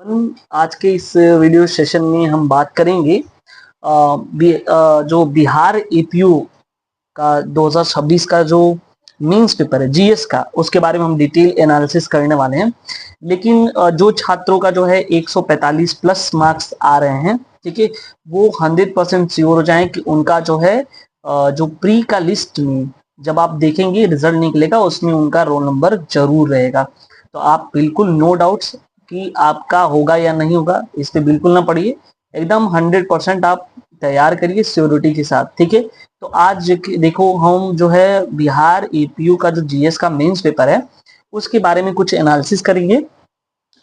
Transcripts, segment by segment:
आज के इस वीडियो सेशन में हम बात करेंगे जो बिहार एपीयू का 2026 का जो मेंस पेपर है जीएस का, उसके बारे में हम डिटेल एनालिसिस करने वाले हैं। लेकिन जो छात्रों का जो है 145 प्लस मार्क्स आ रहे हैं, ठीक है, वो 100% श्योर हो जाएं कि उनका जो है जो प्री का लिस्ट में जब आप देखेंगे रिजल्ट निकलेगा उसमें उनका रोल नंबर जरूर रहेगा। तो आप बिल्कुल नो डाउट्स कि आपका होगा या नहीं होगा इस पे बिल्कुल ना पड़िए, एकदम 100% आप तैयार करिए श्योरिटी के साथ, ठीक है। तो आज देखो हम जो है बिहार एपीयू का जो जीएस का मेंस पेपर है उसके बारे में कुछ एनालिसिस करेंगे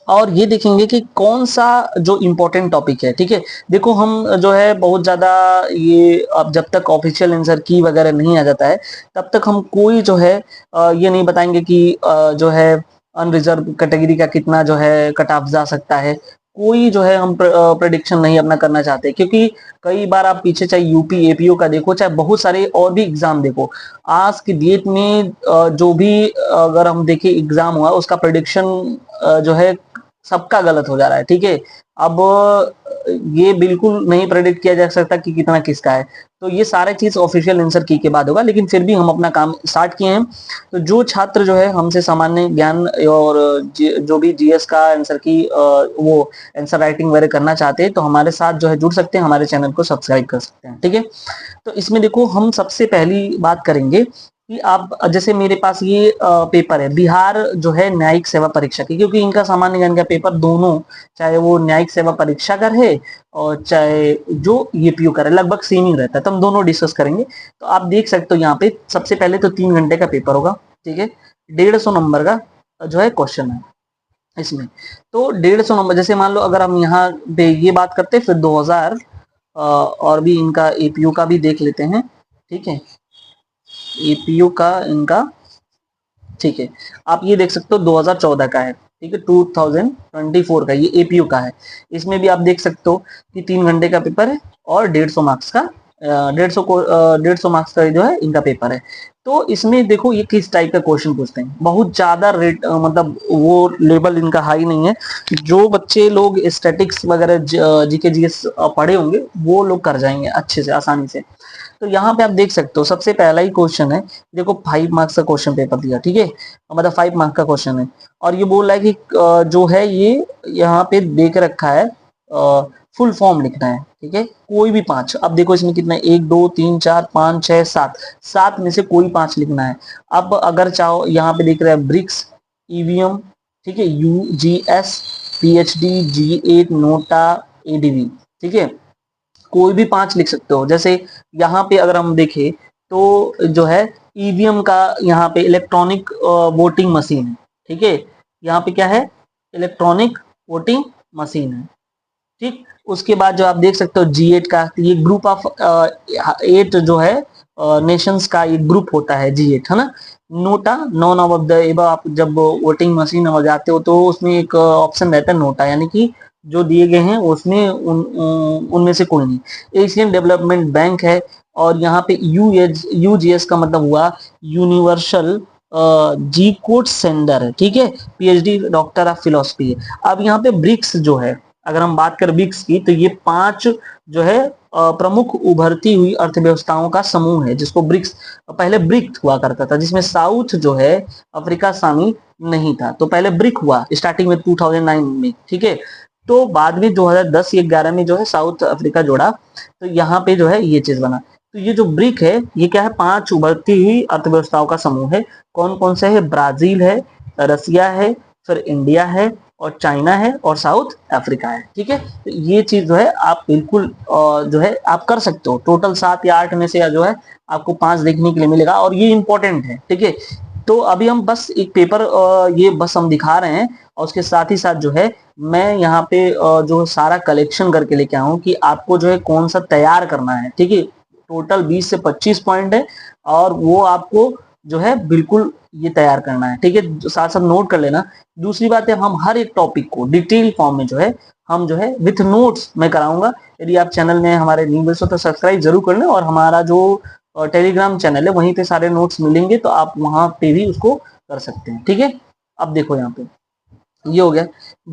और ये देखेंगे कि कौन सा जो इम्पोर्टेंट टॉपिक है, ठीक है। देखो हम जो है बहुत ज्यादा ये अब जब तक ऑफिशियल आंसर की वगैरह नहीं आ जाता है तब तक हम कोई जो है ये नहीं बताएंगे कि जो है अनरिजर्व कैटेगरी का कितना जो है कट ऑफ जा सकता है। कोई जो है हम प्रेडिक्शन नहीं अपना करना चाहते, क्योंकि कई बार आप पीछे चाहे यूपी एपीओ का देखो चाहे बहुत सारे और भी एग्जाम देखो, आज की डेट में जो भी अगर हम देखें एग्जाम हुआ उसका प्रेडिक्शन जो है सबका गलत हो जा रहा है, ठीक है। अब ये बिल्कुल नहीं प्रेडिक्ट किया जा सकता कि कितना किसका है। तो ये सारे चीज ऑफिशियल आंसर की के बाद होगा, लेकिन फिर भी हम अपना काम स्टार्ट किए हैं। तो जो छात्र जो है हमसे सामान्य ज्ञान और जो भी जीएस का आंसर की वो आंसर राइटिंग वगैरह करना चाहते हैं तो हमारे साथ जो है जुड़ सकते हैं, हमारे चैनल को सब्सक्राइब कर सकते हैं, ठीक है। तो इसमें देखो हम सबसे पहली बात करेंगे कि आप जैसे मेरे पास ये पेपर है बिहार जो है न्यायिक सेवा परीक्षा की, क्योंकि इनका सामान्य ज्ञान का पेपर दोनों, चाहे वो न्यायिक सेवा परीक्षा कर है और चाहे जो यूपीयू कर है, लगभग सेम ही रहता है। तो हम दोनों डिस्कस करेंगे। तो आप देख सकते हो यहाँ पे सबसे पहले तो 3 घंटे का पेपर होगा, ठीक है। 150 नंबर का जो है क्वेश्चन है इसमें। तो 150 नंबर, जैसे मान लो अगर हम यहाँ पे ये बात करते हैं, फिर 2000 और भी इनका एपीयू का भी देख लेते हैं, ठीक है। एपीयू का इनका, ठीक है, आप ये देख सकते हो 2014 का है, ठीक है, 2024 का ये एपीयू का है। इसमें भी आप देख सकते हो कि 3 घंटे का पेपर है और 150 मार्क्स का 150 मार्क्स का जो है इनका पेपर है। तो इसमें देखो ये किस टाइप का क्वेश्चन पूछते हैं, बहुत ज्यादा रेट मतलब वो लेवल इनका हाई नहीं है। जो बच्चे लोग स्टैटिक्स वगैरह जीके जीएस पढ़े होंगे वो लोग कर जाएंगे अच्छे से आसानी से। तो यहाँ पे आप देख सकते हो सबसे पहला ही क्वेश्चन है, देखो 5 मार्क्स का क्वेश्चन पेपर दिया, ठीक है, मतलब 5 मार्क्स का क्वेश्चन है। और ये बोल रहा है कि जो है ये यहाँ पे देख रखा है फुल फॉर्म लिखना है, ठीक है, कोई भी 5। अब देखो इसमें कितना है, 1 2 3 4 5 6 7, 7 में से कोई 5 लिखना है। अब अगर चाहो यहाँ पे देख रहे हैं ब्रिक्स, ईवीएम, ठीक है, यूजीएस, पीएचडी, जी8, नोटा, एडीवी, ठीक है, कोई भी 5 लिख सकते हो। जैसे यहाँ पे अगर हम देखें तो जो है ईवीएम का यहाँ पे इलेक्ट्रॉनिक वोटिंग मशीन है, ठीक है, यहाँ पे क्या है, इलेक्ट्रॉनिक वोटिंग मशीन है, ठीक। उसके बाद जो आप देख सकते हो जी8 का, ये ग्रुप ऑफ 8 जो है नेशंस का एक ग्रुप होता है जी8, है ना। NOTA, none of the above, आप जब वोटिंग मशीन में जाते हो तो उसमें एक ऑप्शन रहता है नोटा, यानी कि जो दिए गए हैं उसमें उनमें से कोई नहीं। एशियन डेवलपमेंट बैंक है। और यहाँ पे यूजीएस का मतलब हुआ यूनिवर्सल जी कोड सेंडर है, ठीक है, पीएचडी डॉक्टर ऑफ फिलोसफी है। अब यहाँ पे ब्रिक्स जो है, अगर हम बात करें ब्रिक्स की, तो ये 5 जो है प्रमुख उभरती हुई अर्थव्यवस्थाओं का समूह है, जिसको ब्रिक्स, पहले ब्रिक हुआ करता था जिसमें साउथ जो है अफ्रीका शामिल नहीं था। तो पहले ब्रिक हुआ स्टार्टिंग में 2009 में, ठीक है। तो बाद में 2010 या 11 में जो है साउथ अफ्रीका जोड़ा, तो यहाँ पे जो है ये चीज बना। तो ये जो ब्रिक है ये क्या है, 5 उभरती हुई अर्थव्यवस्थाओं का समूह है। कौन कौन से है, ब्राजील है, रसिया है, फिर इंडिया है और चाइना है और साउथ अफ्रीका है, ठीक है। तो ये चीज जो है आप बिल्कुल जो है आप कर सकते हो। टोटल 7 या 8 में से जो है आपको 5 देखने के लिए मिलेगा और ये इंपॉर्टेंट है, ठीक है। तो अभी हम बस एक पेपर ये बस हम दिखा रहे हैं और उसके साथ ही साथ जो है मैं यहाँ पे जो सारा कलेक्शन करके लेके आया हूँ कि आपको जो है कौन सा तैयार करना है, ठीक है। टोटल 20 से 25 पॉइंट है और वो आपको जो है बिल्कुल ये तैयार करना है, ठीक है, साथ साथ नोट कर लेना। दूसरी बात है हम हर एक टॉपिक को डिटेल फॉर्म में जो है हम जो है विथ नोट्स में कराऊंगा। यदि आप चैनल में हमारे न्यू हो तो सब्सक्राइब जरूर कर लें और हमारा जो टेलीग्राम चैनल है वहीं पे सारे नोट्स मिलेंगे, तो आप वहां पे भी उसको कर सकते हैं, ठीक है। अब देखो यहाँ पे ये हो गया।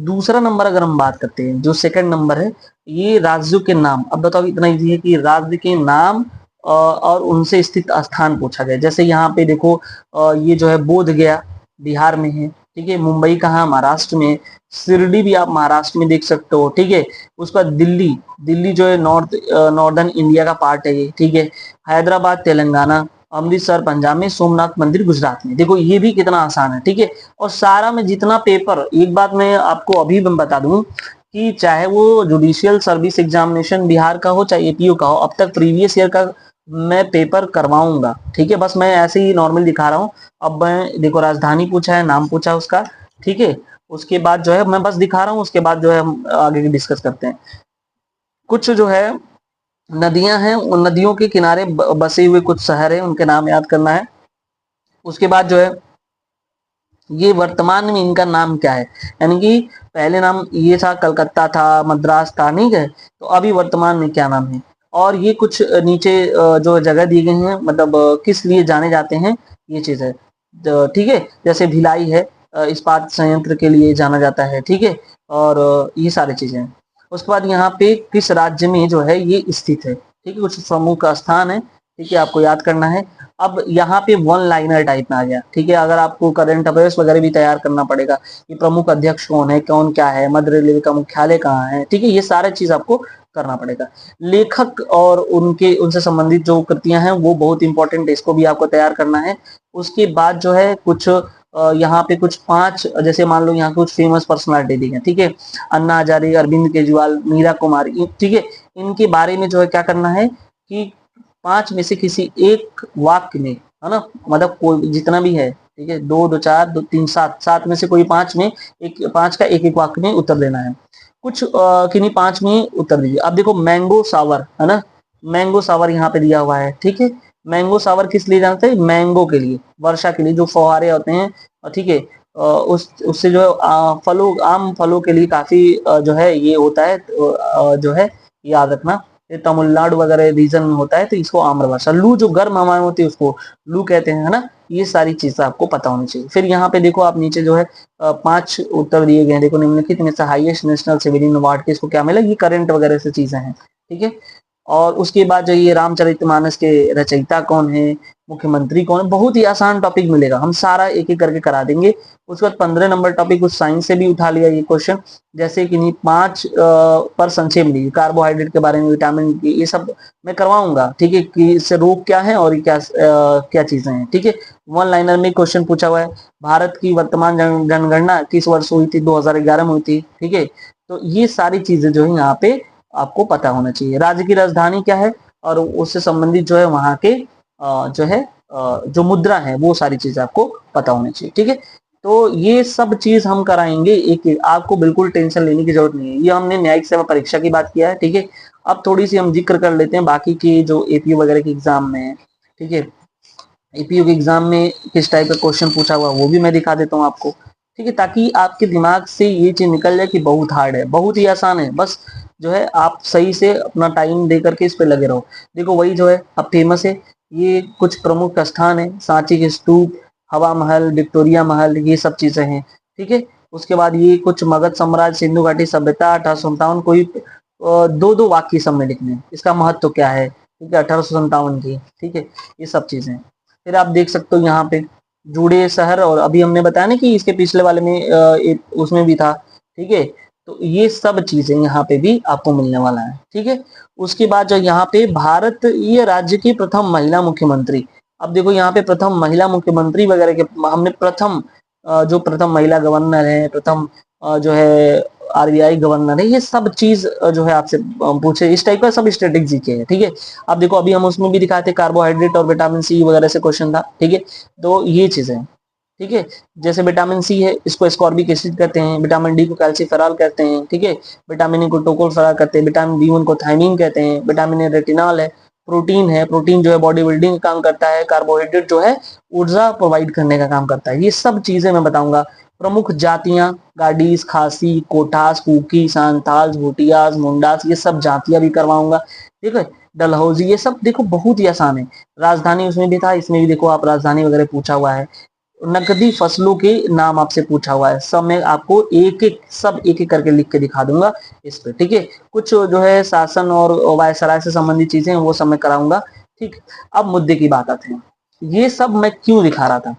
दूसरा नंबर अगर हम बात करते हैं, जो सेकंड नंबर है, ये राज्यों के नाम। अब बताओ, इतना इजी है कि राज्य के नाम और उनसे स्थित स्थान पूछा गया। जैसे यहाँ पे देखो, ये जो है बोध गया बिहार में है, ठीक है। मुंबई कहाँ, महाराष्ट्र में है। शिरडी भी आप महाराष्ट्र में देख सकते हो, ठीक है। उसका दिल्ली, दिल्ली जो है नॉर्दर्न इंडिया का पार्ट है ये, ठीक है। हैदराबाद तेलंगाना, अमृतसर पंजाब में, सोमनाथ मंदिर गुजरात में। देखो ये भी कितना आसान है, ठीक है। और सारा में जितना पेपर, एक बात मैं आपको अभी मैं बता दूं कि चाहे वो जुडिशियल सर्विस एग्जामिनेशन बिहार का हो चाहे एपीयू का हो, अब तक प्रीवियस ईयर का मैं पेपर करवाऊंगा, ठीक है। बस मैं ऐसे ही नॉर्मल दिखा रहा हूँ। अब मैं देखो, राजधानी पूछा है, नाम पूछा है उसका, ठीक है। उसके बाद जो है मैं बस दिखा रहा हूँ, उसके बाद जो है हम आगे डिस्कस करते हैं। कुछ जो है नदियां हैं, उन नदियों के किनारे बसे हुए कुछ शहर हैं, उनके नाम याद करना है। उसके बाद जो है, ये वर्तमान में इनका नाम क्या है, यानी कि पहले नाम ये था, कलकत्ता था, मद्रास था, नहीं है, तो अभी वर्तमान में क्या नाम है। और ये कुछ नीचे जो जगह दी गई हैं, मतलब किस लिए जाने जाते हैं, ये चीज है, ठीक है। जैसे भिलाई है, इस्पात संयंत्र के लिए जाना जाता है, ठीक है। और ये सारी चीजें हैं। उसके बाद यहाँ पे किस राज्य में जो है ये स्थित है, ठीक है। कुछ प्रमुख स्थान है, ठीक है, आपको याद करना है। अब यहाँ पे वन लाइनर टाइप में आ गया, ठीक है। अगर आपको करंट अफेयर्स वगैरह भी तैयार करना पड़ेगा, कि प्रमुख अध्यक्ष कौन है, कौन क्या है, मध्य रेलवे का मुख्यालय कहाँ है, ठीक है, ये सारे चीज आपको करना पड़ेगा। लेखक और उनके उनसे संबंधित जो कृतियां हैं वो बहुत इंपॉर्टेंट है, इसको भी आपको तैयार करना है। उसके बाद जो है कुछ यहाँ पे कुछ पांच, जैसे मान लो यहाँ कुछ फेमस पर्सनालिटी दी है, ठीक है। अन्ना हजारे, अरविंद केजरीवाल, मीरा कुमारी, ठीक है। इनके बारे में जो है क्या करना है कि पांच में से किसी एक वाक्य में, है ना, मतलब कोई जितना भी है, ठीक है, दो दो चार दो तीन सात, सात में से कोई पांच में, एक पांच का एक एक वाक्य में उत्तर देना है। कुछ किन्हीं पांच में उत्तर दीजिए। अब देखो, मैंगो सावर है ना, मैंगो सावर यहाँ पे दिया हुआ है, ठीक है। मैंगो सावर किस लिए जानते हैं, मैंगो के लिए, वर्षा के लिए जो फुहारे होते हैं, ठीक है। उस उससे जो है फलों, आम फलों के लिए काफी जो है ये होता है, तो, जो है याद रखना, ये तमिलनाडु वगैरह रीजन में होता है, तो इसको आम्र वर्षा। लू जो गर्म हवाएं होती है उसको लू कहते हैं, है ना। ये सारी चीजें आपको पता होनी चाहिए। फिर यहाँ पे देखो, आप नीचे जो है पांच उत्तर दिए गए हैं, देखो, निम्नलिखित में से हाईएस्ट नेशनल सिविलियन अवार्ड किसको क्या मिला, ये करंट वगैरह से चीजें हैं, ठीक है। और उसके बाद जो ये रामचरितमानस के रचयिता कौन है, मुख्यमंत्री कौन है, बहुत ही आसान टॉपिक मिलेगा, हम सारा एक एक करके करा देंगे। उसके बाद 15 नंबर टॉपिक कुछ साइंस से भी उठा लिया ये क्वेश्चन, जैसे कि नहीं पांच पर संक्षेप में कार्बोहाइड्रेट के बारे में, विटामिन की, ये सब मैं करवाऊंगा, ठीक है, कि इससे रोग क्या है और क्या क्या चीजें हैं, ठीक है। वन लाइनर में क्वेश्चन पूछा हुआ है, भारत की वर्तमान जनगणना किस वर्ष हुई थी, 2011 में हुई थी, ठीक है। तो ये सारी चीजें जो है यहाँ पे आपको पता होना चाहिए। राज्य की राजधानी क्या है, और उससे संबंधित जो है वहां के जो है जो मुद्रा है, वो सारी चीजें आपको पता होनी चाहिए, ठीक है। तो ये सब चीज हम कराएंगे एक एक, आपको बिल्कुल टेंशन लेने की जरूरत नहीं है। ये हमने न्यायिक सेवा परीक्षा की बात किया है, ठीक है। अब थोड़ी सी हम जिक्र कर लेते हैं बाकी की जो एपीयू वगैरह के एग्जाम में है, ठीक है। एपीयू के एग्जाम में किस टाइप का क्वेश्चन पूछा हुआ वो भी मैं दिखा देता हूँ आपको, ठीक है, ताकि आपके दिमाग से ये चीज निकल जाए कि बहुत हार्ड है, बहुत ही आसान है, बस जो है आप सही से अपना टाइम दे करके इस पे लगे रहो। देखो वही जो है अब फेमस है, ये कुछ प्रमुख स्थान है, सांची के स्तूप, हवा महल, विक्टोरिया महल, ये सब चीजें हैं, ठीक है। उसके बाद ये कुछ मगध साम्राज्य, सिंधु घाटी सभ्यता, 1857, कोई दो दो वाक्य सब में लिखने हैं, इसका महत्व क्या है, ठीक है, 1857 की, ठीक है, ये सब चीजें। फिर आप देख सकते हो यहाँ पे जुड़े शहर, और अभी हमने बताया ना कि इसके पिछले वाले में उसमें भी था, ठीक है। तो ये सब चीजें यहाँ पे भी आपको मिलने वाला है, ठीक है। उसके बाद जो यहाँ पे भारत ये राज्य की प्रथम महिला मुख्यमंत्री, अब देखो यहाँ पे प्रथम महिला मुख्यमंत्री वगैरह के हमने प्रथम जो प्रथम महिला गवर्नर है, प्रथम जो है आरबीआई गवर्नर है, ये सब चीज जो है आपसे पूछे, इस टाइप का सब स्ट्रेटेजी के है, ठीक है। अब देखो अभी हम उसमें भी दिखाते कार्बोहाइड्रेट और विटामिन सी वगैरह से क्वेश्चन था, ठीक है। तो ये चीजें, ठीक है, जैसे विटामिन सी है इसको स्कॉर्बिक एसिड कहते हैं, विटामिन डी को कैल्सीफेरॉल कहते हैं, ठीक है। विटामिन ए को टोकोफेरॉल कहते हैं, विटामिन बी1 को थायमीन कहते हैं, विटामिन ए रेटिनॉल है। प्रोटीन है, प्रोटीन जो है बॉडी बिल्डिंग का काम करता है, कार्बोहाइड्रेट जो है ऊर्जा प्रोवाइड करने का काम करता है, ये सब चीजें मैं बताऊंगा। प्रमुख जातियां, गाडीज, खासी, कोठास, कुकी, सांथाल, भूटियाज, मुंडास, ये सब जातियां भी करवाऊंगा, ठीक है। डलहौजी, ये सब देखो बहुत ही आसान है। राजधानी उसमें भी था, इसमें भी देखो आप राजधानी वगैरह पूछा हुआ है। नकदी फसलों के नाम आपसे पूछा हुआ है, सब मैं आपको एक एक करके लिख के दिखा दूंगा इस पे, ठीक है। कुछ जो है शासन और वायसराय से संबंधित चीजें वो सब मैं कराऊंगा, ठीक। अब मुद्दे की बात आते हैं, ये सब मैं क्यों दिखा रहा था,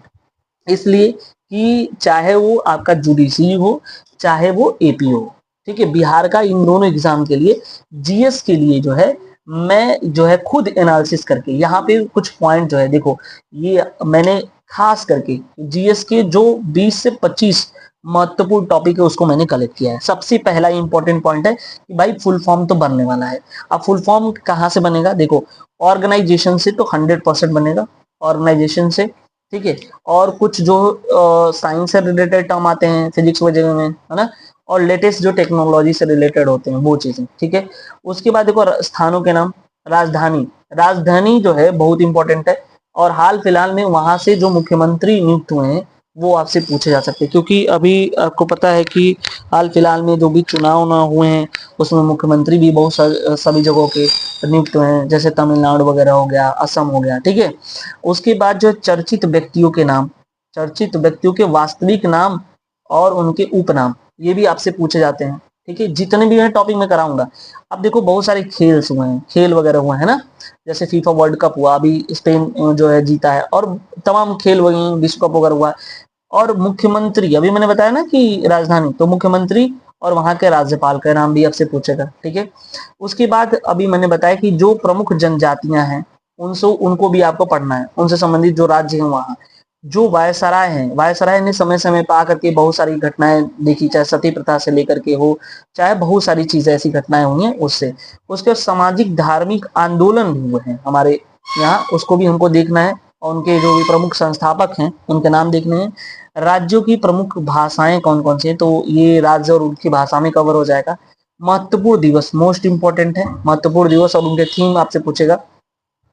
इसलिए कि चाहे वो आपका जुडिशरी हो, चाहे वो एपी हो, ठीक है, बिहार का इन दोनों एग्जाम के लिए, जीएस के लिए जो है मैं जो है खुद एनालिसिस करके यहाँ पे कुछ पॉइंट जो है देखो, ये मैंने खास करके जीएस के जो 20 से 25 महत्वपूर्ण टॉपिक है उसको मैंने कलेक्ट किया है। सबसे पहला इंपॉर्टेंट पॉइंट है कि भाई फुल फॉर्म तो बनने वाला है। अब फुल फॉर्म कहाँ से बनेगा, देखो ऑर्गेनाइजेशन से तो 100% बनेगा, ऑर्गेनाइजेशन से, ठीक है। और कुछ जो साइंस से रिलेटेड टर्म आते हैं फिजिक्स वगैरह में, है ना, और लेटेस्ट जो टेक्नोलॉजी से रिलेटेड होते हैं वो चीजें, ठीक है। उसके बाद देखो स्थानों के नाम, राजधानी, राजधानी जो है बहुत इंपॉर्टेंट है, और हाल फिलहाल में वहां से जो मुख्यमंत्री नियुक्त हुए हैं वो आपसे पूछे जा सकते हैं, क्योंकि अभी आपको पता है कि हाल फिलहाल में जो भी चुनाव ना हुए हैं उसमें मुख्यमंत्री भी बहुत सभी जगहों के नियुक्त हुए हैं, जैसे तमिलनाडु वगैरह हो गया, असम हो गया, ठीक है। उसके बाद जो चर्चित व्यक्तियों के नाम, चर्चित व्यक्तियों के वास्तविक नाम और उनके उपनाम, ये भी आपसे पूछे जाते हैं, ठीक है। जितने भी हैं टॉपिक में कराऊंगा। अब देखो बहुत सारे खेल हुए हैं, खेल वगैरह हुए हैं ना, जैसे फीफा वर्ल्ड कप हुआ, अभी स्पेन जो है जीता है, और तमाम खेल वगैरह विश्व कप वगैरह हुआ। और मुख्यमंत्री, अभी मैंने बताया ना कि राजधानी, तो मुख्यमंत्री और वहां के राज्यपाल का नाम भी आपसे पूछेगा, ठीक है। उसके बाद अभी मैंने बताया कि जो प्रमुख जनजातियां हैं उनसे उनको भी आपको पढ़ना है, उनसे संबंधित जो राज्य हैं वहां। जो वायसराय हैं, वायसराय ने समय समय पर आकर के बहुत सारी घटनाएं देखी, चाहे सती प्रथा से लेकर के हो, चाहे बहुत सारी चीजें ऐसी घटनाएं हुई हैं उससे। उसके सामाजिक धार्मिक आंदोलन भी हुए हैं हमारे यहाँ, उसको भी हमको देखना है, और उनके जो भी प्रमुख संस्थापक हैं उनके नाम देखने हैं। राज्यों की प्रमुख भाषाएं कौन कौन सी हैं, तो ये राज्य और उनकी भाषा में कवर हो जाएगा। महत्वपूर्ण दिवस, मोस्ट इंपॉर्टेंट है महत्वपूर्ण दिवस, और उनके थीम आपसे पूछेगा।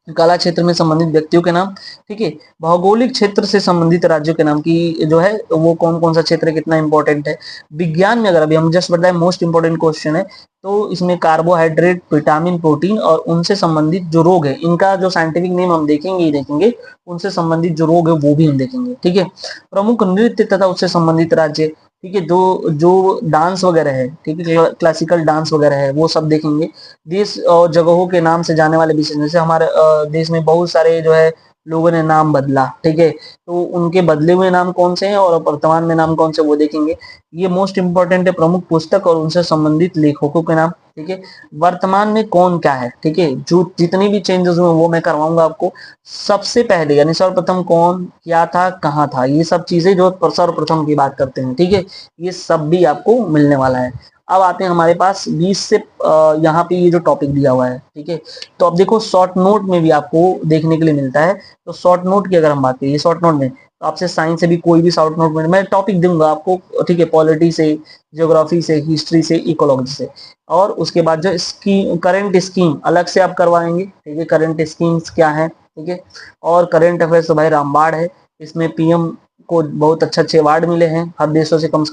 कला क्षेत्र में संबंधित व्यक्तियों के नाम, ठीक है। भौगोलिक क्षेत्र से संबंधित राज्यों के नाम की जो है वो कौन कौन सा क्षेत्र कितना इंपॉर्टेंट है। विज्ञान में अगर अभी हम जस्ट बताए मोस्ट इंपॉर्टेंट क्वेश्चन है, तो इसमें कार्बोहाइड्रेट, विटामिन, प्रोटीन और उनसे संबंधित जो रोग है, इनका जो साइंटिफिक नेम हम देखेंगे ही देखेंगे, उनसे संबंधित जो रोग है वो भी हम देखेंगे, ठीक है। प्रमुख नृत्य तथा उससे संबंधित राज्य, ठीक है, जो जो डांस वगैरह है, ठीक है, क्लासिकल डांस वगैरह है वो सब देखेंगे। देश और जगहों के नाम से जाने वाले विशेष, जैसे हमारे देश में बहुत सारे जो है लोगों ने नाम बदला, ठीक है, तो उनके बदले हुए नाम कौन से हैं और वर्तमान में नाम कौन से वो देखेंगे। ये मोस्ट इंपॉर्टेंट है। प्रमुख पुस्तक और उनसे संबंधित लेखकों के नाम, ठीक है। वर्तमान में कौन क्या है, ठीक है, जो जितनी भी चेंजेस हुए वो मैं करवाऊंगा आपको। सबसे पहले यानी सर्वप्रथम कौन क्या था, कहाँ था, ये सब चीजें जो सर्वप्रथम की बात करते हैं, ठीक है, ये सब भी आपको मिलने वाला है। अब आते हैं हमारे पास 20 से यहाँ पे ये जो टॉपिक दिया हुआ है, ठीक है। तो अब देखो शॉर्ट नोट में भी आपको देखने के लिए मिलता है। तो शॉर्ट नोट की अगर हम बात करें, शॉर्ट नोट में तो आपसे साइंस से भी कोई भी शॉर्ट नोट में मैं टॉपिक दूंगा आपको, ठीक है, पॉलिटी से, ज्योग्राफी से, हिस्ट्री से, इकोलॉजी से। और उसके बाद जो स्कीम, करंट स्कीम अलग से आप करवाएंगे, ठीक है, करंट स्कीम्स क्या है, ठीक है। और करंट अफेयर्स तो भाई रामबाड़ है, इसमें पीएम को बहुत अच्छे अच्छे अवार्ड मिले हैं, हर देशों से कम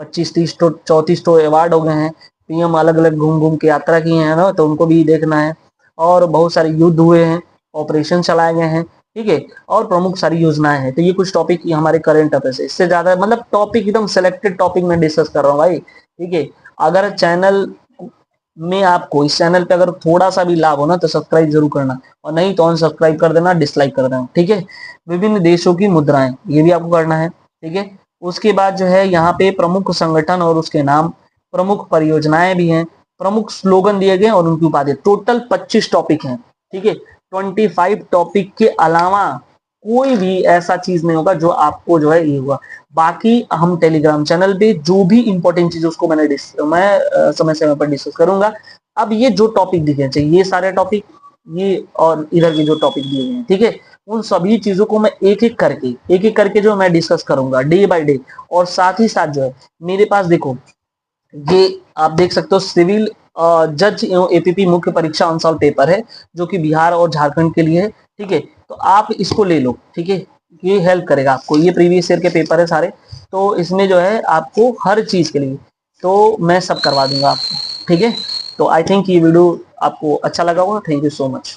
25-30 तो 34 तो अवार्ड हो गए हैं। पीएम अलग अलग घूम घूम के यात्रा किए हैं ना, तो उनको भी देखना है। और बहुत सारे युद्ध हुए हैं, ऑपरेशन चलाए गए हैं, ठीक है, और प्रमुख सारी योजनाएं हैं। तो ये कुछ टॉपिक हमारे करंट अफेयर्स है, इससे ज्यादा मतलब टॉपिक एकदम सिलेक्टेड टॉपिक में डिस्कस कर रहा हूँ भाई, ठीक है। अगर चैनल में आपको, इस चैनल पे अगर थोड़ा सा भी लाभ हो ना तो सब्सक्राइब जरूर करना, और नहीं तो अनसब्सक्राइब कर देना, डिसलाइक कर देना, ठीक है। विभिन्न देशों की मुद्राएं, ये भी आपको करना है, ठीक है। उसके बाद जो है यहाँ पे प्रमुख संगठन और उसके नाम, प्रमुख परियोजनाएं भी हैं, प्रमुख स्लोगन दिए गए और उनकी उपाधि। टोटल 25 टॉपिक हैं, ठीक है। 25 टॉपिक के अलावा कोई भी ऐसा चीज नहीं होगा जो आपको जो है ये हुआ। बाकी हम टेलीग्राम चैनल पे जो भी इंपॉर्टेंट चीज उसको मैं समय समय पर डिस्कस करूंगा। अब ये जो टॉपिक दिखे चाहिए, ये सारे टॉपिक, ये और इधर के जो टॉपिक दिए गए हैं, ठीक है, उन सभी चीजों को मैं एक एक करके जो मैं डिस्कस करूंगा डे बाय डे। और साथ ही साथ जो है मेरे पास देखो, ये आप देख सकते हो सिविल जज एवं एपीपी मुख्य परीक्षा अनसॉल्व पेपर है, जो कि बिहार और झारखंड के लिए है, ठीक है। तो आप इसको ले लो, ठीक है, ये हेल्प करेगा आपको, ये प्रीवियस ईयर के पेपर है सारे। तो इसमें जो है आपको हर चीज के लिए तो मैं सब करवा दूंगा आपको, ठीक है। तो आई थिंक ये वीडियो आपको अच्छा लगा होगा। Thank you so much.